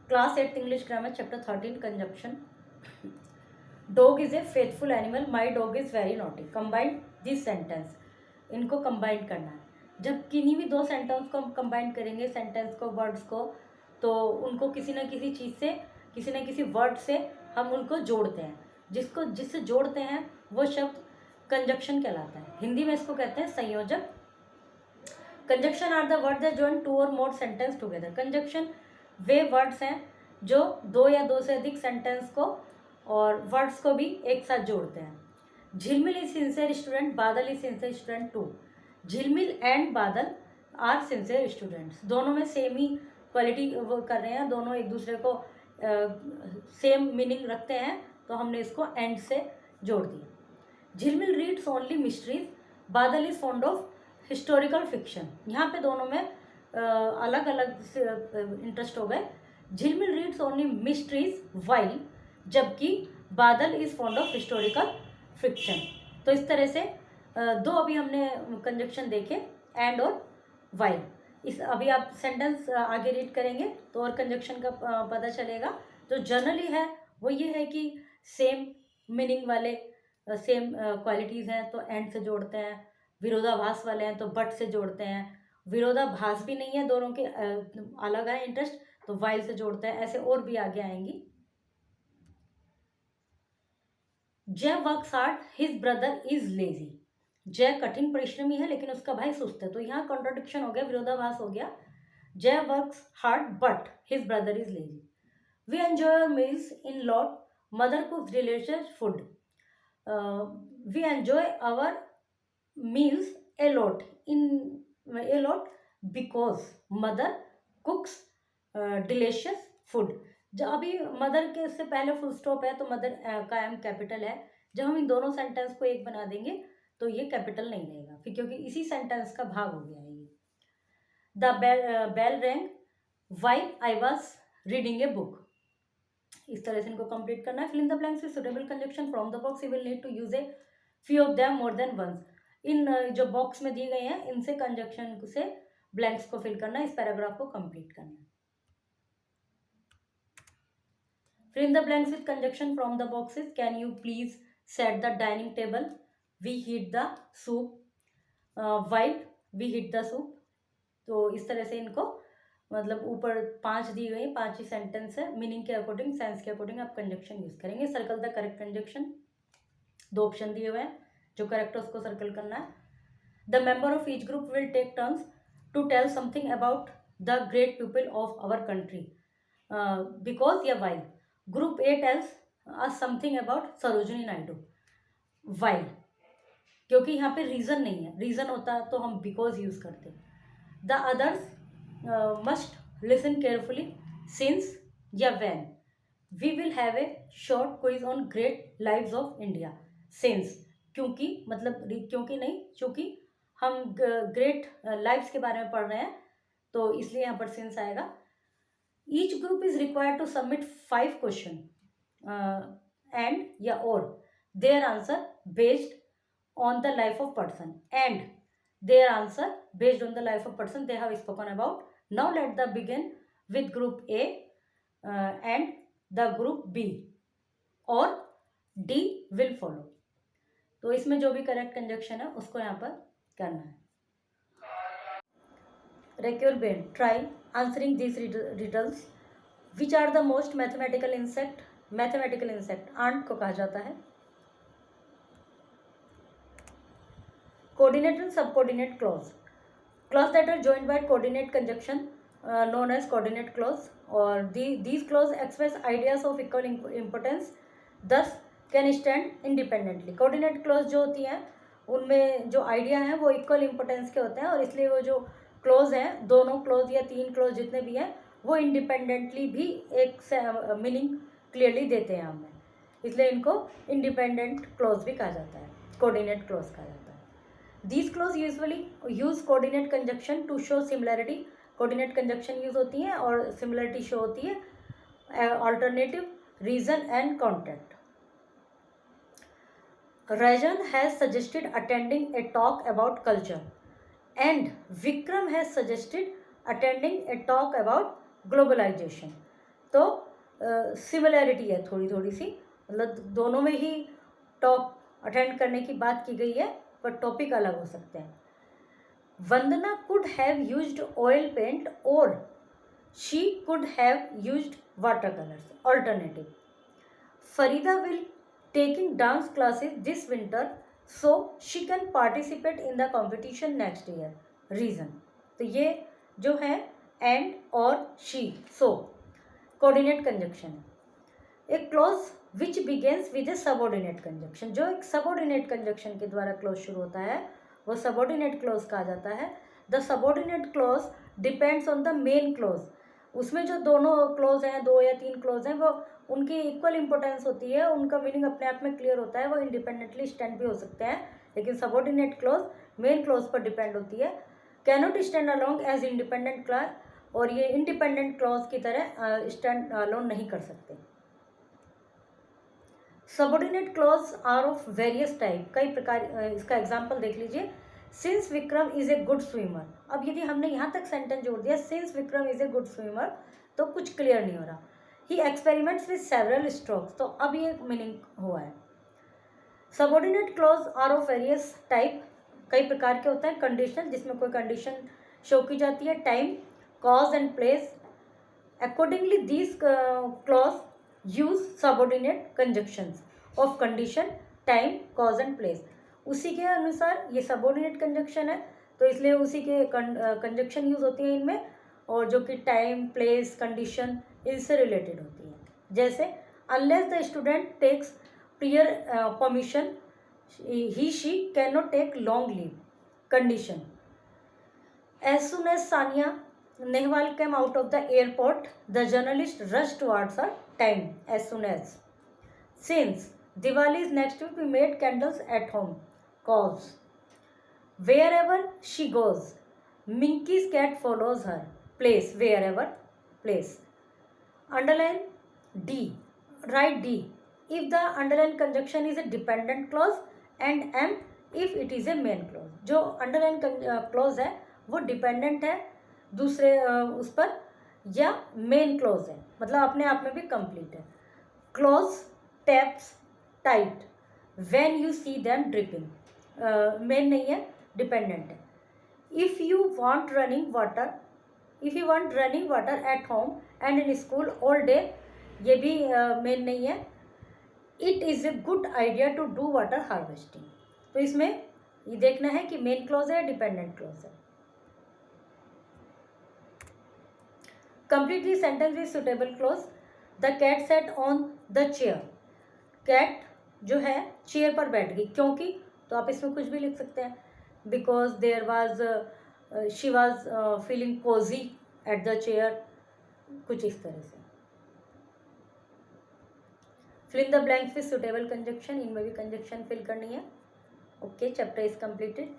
Class 8 English grammar chapter 13 conjunction. Dog is a faithful animal, my dog is very naughty. Combine this sentence, इनको combine करना है। जब किन्हीं भी दो सेंटेंस को हम कंबाइन करेंगे, सेंटेंस को, वर्ड्स को, तो उनको किसी न किसी चीज़ से, किसी न किसी वर्ड से हम उनको जोड़ते हैं। जिससे जोड़ते हैं वो शब्द कंजक्शन कहलाता है। हिंदी में इसको कहते हैं संयोजक। Conjunction are the word that join two or more sentence together. Conjunction वे वर्ड्स हैं जो दो या दो से अधिक सेंटेंस को और वर्ड्स को भी एक साथ जोड़ते हैं। झिलमिल इज सिंसियर स्टूडेंट, बादल इज सिंसियर स्टूडेंट टू। झिलमिल एंड बादल आर सिंसियर स्टूडेंट्स। दोनों में सेम ही क्वालिटी वो कर रहे हैं, दोनों एक दूसरे को सेम मीनिंग रखते हैं, तो हमने इसको एंड से जोड़ दिया। झिलमिल रीड्स ओनली मिस्ट्रीज, बादल is fond of historical fiction. यहाँ पे दोनों में अलग अलग इंटरेस्ट हो गए। झिलमिल रीड्स ओनली मिस्ट्रीज वाइल, जबकि बादल is fond of historical fiction. तो इस तरह से दो अभी हमने कंजक्शन देखे, एंड और वाइल। इस अभी आप सेंटेंस आगे रीड करेंगे तो और कंजक्शन का पता चलेगा। जो जनरली है वो ये है कि सेम मीनिंग वाले सेम क्वालिटीज़ हैं तो एंड से जोड़ते हैं, विरोधाभास वाले हैं तो बट से जोड़ते हैं, विरोधाभास भी नहीं है, दोनों के अलग है इंटरेस्ट, तो वाइल से जोड़ते हैं। ऐसे और भी आगे आएंगी। जय works hard, his brother is lazy. जय कठिन परिश्रमी है लेकिन उसका भाई सुस्त है, तो यहाँ कॉन्ट्रोडिक्शन हो गया, विरोधाभास हो गया। Jay works hard but his brother is lazy. We enjoy our meals in lot, mother cooks delicious food. We enjoy our meals a lot because mother cooks delicious food. जब अभी मदर के से पहले फुल स्टॉप है तो mother का M capital है। जब हम इन दोनों सेंटेंस को एक बना देंगे तो ये कैपिटल नहीं रहेगा फिर, क्योंकि इसी सेंटेंस का भाग हो गया है ये। The bell rang while I was reading a book. इस तरह से इनको कंप्लीट करना है। Fill in the blanks with suitable conjunction from the box, you will need to use a few of them more than once. इन जो box में दिए गए हैं इनसे कंजक्शन से ब्लैंक्स को फिल करना है, इस पैराग्राफ को कंप्लीट करना है। Fill in the blanks with conjunction from the boxes. Can you please set the dining table? We heat the soup. While we heat the soup. तो इस तरह से इनको मतलब ऊपर 5 दी गई, 5 ही सेंटेंस है, मीनिंग के अकॉर्डिंग, सेंस के अकॉर्डिंग आप कंजक्शन यूज करेंगे। Circle the correct conjunction, 2 option दिए हुए हैं, जो करेक्ट है उसको सर्कल करना है। The member of each group will take turns to tell something about the great people of our country, because या while. Group A tells us something about Sarojini Naidu. While, क्योंकि यहाँ पे रीज़न नहीं है, रीज़न होता तो हम बिकॉज यूज़ करते। The others must listen carefully since या when we will have a short quiz on great lives of India. Since, क्योंकि मतलब क्योंकि नहीं, चूँकि हम ग्रेट लाइव्स के बारे में पढ़ रहे हैं तो इसलिए यहाँ पर सिंस आएगा। Each group is required to submit 5 questions and या or their answer based on the life of person and their answer based on the life of person they have spoken about. Now let the begin with group A and the group B or D will follow. तो इसमें जो भी correct conjunction है उसको यहाँ पर करना है। Rack your brain, try answering these riddles. Which are the most mathematical insect? Mathematical insect ant को कहा जाता है। Coordinate and sub coordinate clause, clause that are joined by coordinate conjunction known as coordinate clause, और these clause express ideas of equal importance thus can stand independently. coordinate clause जो होती हैं उनमें जो आइडिया हैं वो इक्वल इंपॉर्टेंस के होते हैं, और इसलिए वो जो क्लोज हैं, दोनों क्लोज या 3 क्लोज जितने भी हैं, वो इंडिपेंडेंटली भी एक मीनिंग क्लियरली देते हैं हमें, इसलिए इनको इंडिपेंडेंट क्लोज भी कहा जाता है, कोऑर्डिनेट क्लोज कहा जाता है। These clause usually use coordinate conjunction to show similarity, coordinate conjunction use होती है और सिमिलरिटी शो होती है, alternative, reason and contact. Rajan has suggested attending a talk about culture and Vikram has suggested attending a talk about globalization. तो similarity है थोड़ी थोड़ी सी, मतलब दोनों में ही टॉक अटेंड करने की बात की गई है, पर टॉपिक अलग हो सकते हैं. वंदना could have used oil paint or she could have used watercolors. Alternative. Farida will taking dance classes this winter so she can participate in the competition next year. Reason. तो ये जो है and और she, so coordinate conjunction है. एक clause which begins with A subordinate conjunction, जो एक subordinate conjunction के द्वारा क्लॉज शुरू होता है वो सबऑर्डिनेट क्लॉज कहा जाता है. The subordinate clause depends on the main clause. उसमें जो दोनों क्लॉज हैं, 2 या 3 क्लॉज हैं, वो उनकी इक्वल इंपॉर्टेंस होती है, उनका मीनिंग अपने आप में क्लियर होता है, वो इंडिपेंडेंटली स्टैंड भी हो सकते हैं, लेकिन सबऑर्डिनेट क्लॉज मेन क्लॉज पर डिपेंड होती है. Cannot stand along as independent clause, और ये इंडिपेंडेंट क्लॉज की तरह स्टैंड अलोन नहीं कर सकते. Subordinate clause are of various type, कई प्रकार. इसका एग्जांपल देख लीजिए. Since Vikram is a good swimmer. अब यदि हमने यहाँ तक सेंटेंस जोड़ दिया since Vikram is a good swimmer तो कुछ क्लियर नहीं हो रहा. He experiments with several strokes, तो अब ये मीनिंग हुआ है. Subordinate clause are of various type, कई प्रकार के होते हैं. कंडीशनल, जिसमें कोई कंडीशन शो की जाती है. Time, cause and place. Accordingly these clause use subordinate conjunctions of condition, time, cause and place. उसी के अनुसार ये सबऑर्डिनेट कंजक्शन है, तो इसलिए उसी के कंजक्शन यूज होती है इनमें, और जो कि टाइम, प्लेस, कंडीशन इनसे रिलेटेड होती है. जैसे unless the student takes prior permission he she can not take long leave. Condition. As soon as Sania Nehwal came out of the airport, the journalist rushed towards her. Time, as soon as. Since Diwali is next week, we made candles at home. Cause. Wherever she goes, Minky's cat follows her. Place, wherever, place. Underline D. Write D if the underline conjunction is a dependent clause and M if it is a main clause. जो underline clause है वो dependent है दूसरे उस पर, या main clause है, मतलब अपने आप में भी कंप्लीट है. Clause taps tight when you see them dripping, main नहीं है, डिपेंडेंट है. If you want running water at home and in school all day, ये भी मेन नहीं है. It is a good idea to do water harvesting. तो इसमें ये देखना है कि मेन क्लॉज है, डिपेंडेंट क्लॉज है. Complete the sentence with suitable clause. The cat sat on the chair. Cat जो है चेयर पर बैठ गई, क्योंकि, तो आप इसमें कुछ भी लिख सकते हैं. Because there was she was feeling cosy at the chair, कुछ इस तरह से. Fill in the blanks with suitable conjunction, इनमें भी कंजक्शन फिल करनी है. Okay, chapter is completed.